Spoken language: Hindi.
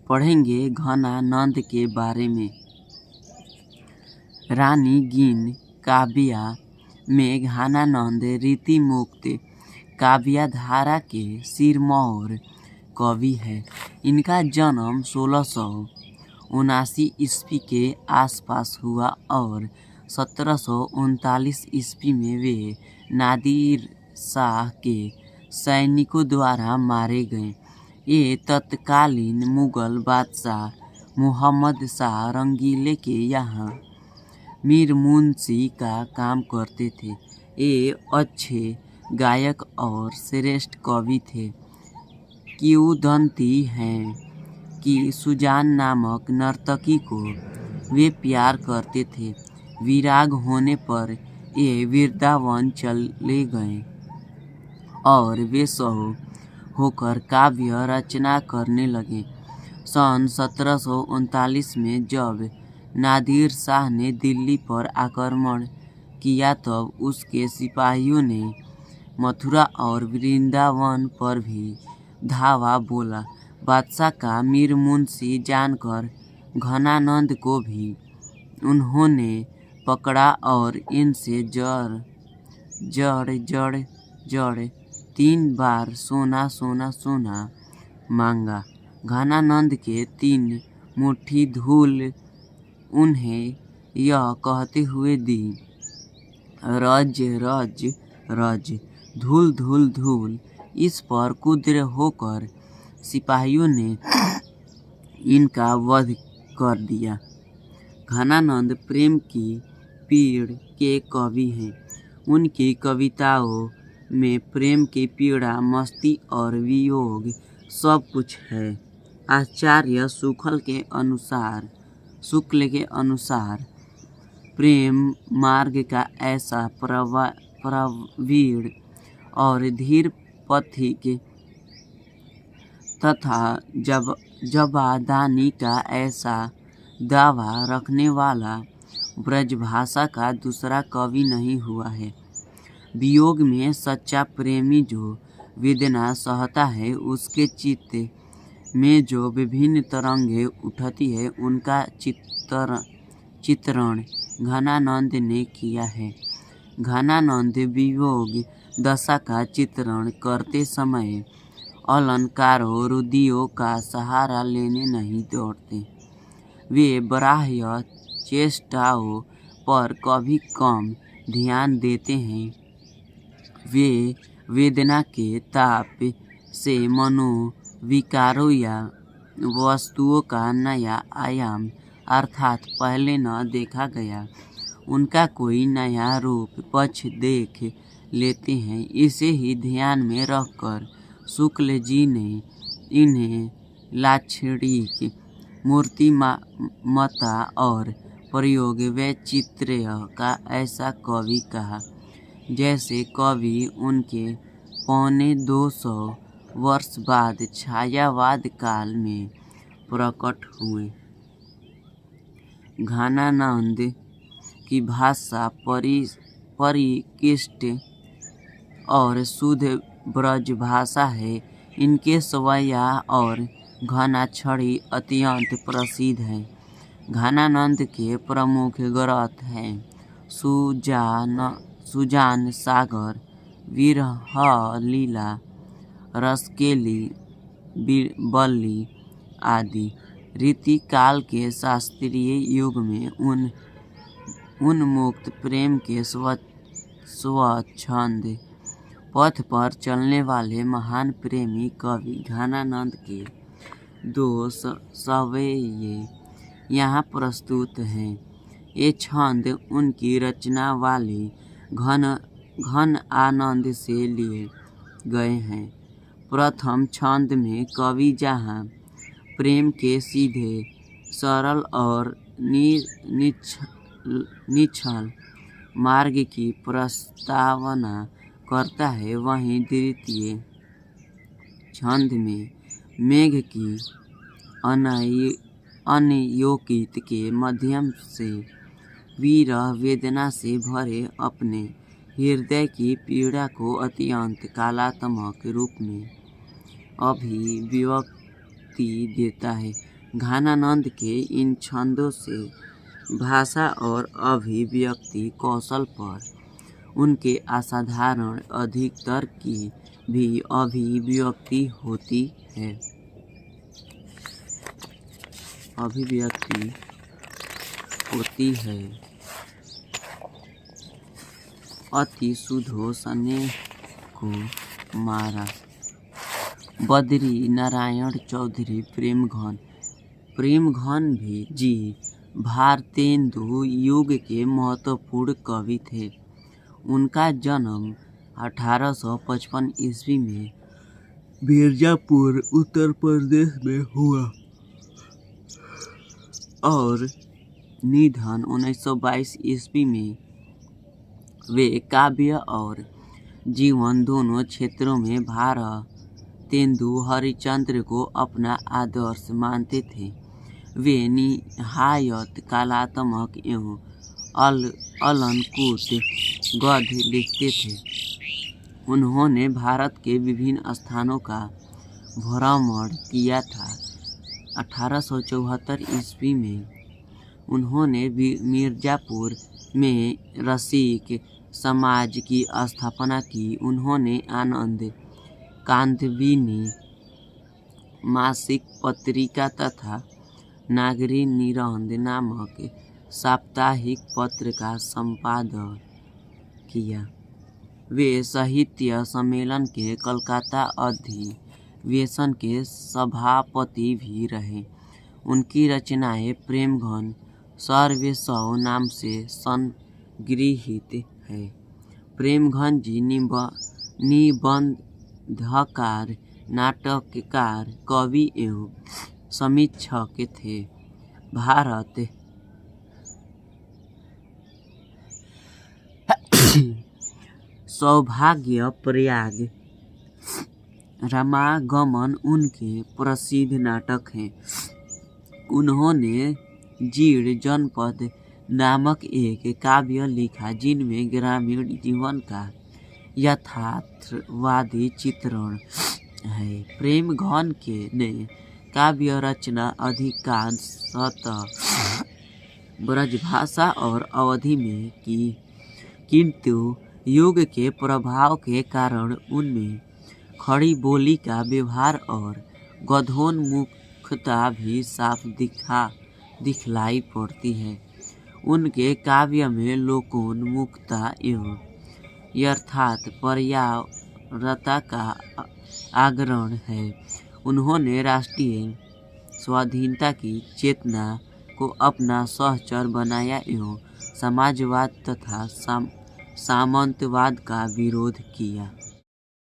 पढ़ेंगे घनानंद के बारे में। रानी गिन काव्या में घनानंद रीतिमुक्त काव्यधारा के सिरमौर कवि है। इनका जन्म 1679 ईस्वी के आसपास हुआ और 1739 ईस्वी में वे नादिर शाह के सैनिकों द्वारा मारे गए। ये तत्कालीन मुगल बादशाह मुहम्मद शाह रंगीले के यहाँ मीर मुंशी का काम करते थे। ये अच्छे गायक और श्रेष्ठ कवि थे। किंवदंती है कि सुजान नामक नर्तकी को वे प्यार करते थे। विराग होने पर ये वृंदावन चले गए और वे सो होकर काव्य रचना करने लगे। सन 1739 में जब नादिर शाह ने दिल्ली पर आक्रमण किया तब उसके सिपाहियों ने मथुरा और वृंदावन पर भी धावा बोला। बादशाह का मीर मुंशी जानकर घनानंद को भी उन्होंने पकड़ा और इनसे जड़ 3 बार सोना मांगा। घनानंद के 3 मुट्ठी धूल उन्हें यह कहते हुए दी, रज रज रज, धूल धूल धूल। इस पर क्रुद्ध होकर सिपाहियों ने इनका वध कर दिया। घनानंद प्रेम की पीड़ के कवि हैं। उनकी कविताओं में प्रेम की पीड़ा, मस्ती और वियोग सब कुछ है। आचार्य शुक्ल के अनुसार प्रेम मार्ग का ऐसा प्रवीण और धीर पथिक तथा जबादानी का ऐसा दावा रखने वाला ब्रजभाषा का दूसरा कवि नहीं हुआ है। वियोग में सच्चा प्रेमी जो वेदना सहता है, उसके चित्त में जो विभिन्न तरंगें उठती है, उनका चित्रण घनानंद ने किया है। घनानंद वियोग दशा का चित्रण करते समय अलंकारों रुदियों का सहारा लेने नहीं दौड़ते। वे बाह्य चेष्टाओं पर कभी कम ध्यान देते हैं। वे वेदना के ताप से मनोविकारों या वस्तुओं का नया आयाम अर्थात पहले न देखा गया उनका कोई नया रूप पक्ष देख लेते हैं। इसे ही ध्यान में रखकर शुक्ल जी ने इन्हें लाक्षणिक मूर्तिमत्ता और प्रयोग वैचित्र्य का ऐसा कवि कहा, जैसे कवि उनके 250 वर्ष बाद छायावाद काल में प्रकट हुए। घनानंद की भाषा परिष्कृत और शुद्ध ब्रज भाषा है। इनके स्वया और घनाक्षरी अत्यंत प्रसिद्ध हैं। घनानंद के प्रमुख ग्रंथ हैं सुजान सागर, विरह लीला, रसकेली, बल्ली आदि। रीतिकाल के शास्त्रीय युग में उन्मुक्त प्रेम के स्वच्छंद पथ पर चलने वाले महान प्रेमी कवि घनानंद के 2 सवये यहाँ प्रस्तुत हैं। ये छंद उनकी रचना वाले घन आनंद से लिए गए हैं। प्रथम छंद में कवि जहाँ प्रेम के सीधे, सरल और निश्चल मार्ग की प्रस्तावना करता है, वहीं द्वितीय छंद में मेघ की अनयोकित के माध्यम से विरह वेदना से भरे अपने हृदय की पीड़ा को अत्यंत कलात्मक रूप में अभिव्यक्ति देता है। घनानंद के इन छंदों से भाषा और अभिव्यक्ति कौशल पर उनके असाधारण अधिकतर की भी अभिव्यक्ति होती है। अति सुधो स्नेह को मारा। बद्री नारायण चौधरी प्रेमघन भी जी भारतेंदु युग के महत्वपूर्ण कवि थे। उनका जन्म 1855 ईस्वी में मिर्जापुर उत्तर प्रदेश में हुआ और निधन 1922 ईस्वी में। वे काव्य और जीवन दोनों क्षेत्रों में भारतेंदु हरिश्चंद्र को अपना आदर्श मानते थे। वे निहायत कलात्मक एवं अलंकृत गद्य लिखते थे। उन्होंने भारत के विभिन्न स्थानों का भ्रमण किया था। 1874 ईस्वी में उन्होंने मिर्जापुर में रसिक समाज की स्थापना की। उन्होंने आनंद कांदबिनी मासिक पत्रिका तथा नागरी निरंद नामक साप्ताहिक पत्र का संपादन किया। वे साहित्य सम्मेलन के कलकत्ता अधिवेशन के सभापति भी रहे। उनकी रचनाएं प्रेमघन सर्वेशव नाम से संगृहीत है। प्रेमघन जी निबंधकार, नाटककार, कवि एवं समीक्षक थे। भारत सौभाग्य प्रयाग रामागमन उनके प्रसिद्ध नाटक हैं। उन्होंने जीर्ण जनपद नामक एक काव्य लिखा जिनमें ग्रामीण जीवन का यथार्थवादी चित्रण है। प्रेमघन के ने काव्य रचना अधिकांशतः ब्रजभाषा और अवधी में की, किंतु युग के प्रभाव के कारण उनमें खड़ी बोली का व्यवहार और गद्योन्मुखता भी साफ दिखलाई पड़ती है। उनके काव्य में लोकोन्मुखता एवं यथार्थ पर्यावरता का आग्रहण है। उन्होंने राष्ट्रीय स्वाधीनता की चेतना को अपना सहचर बनाया एवं समाजवाद तथा सामंतवाद का विरोध किया।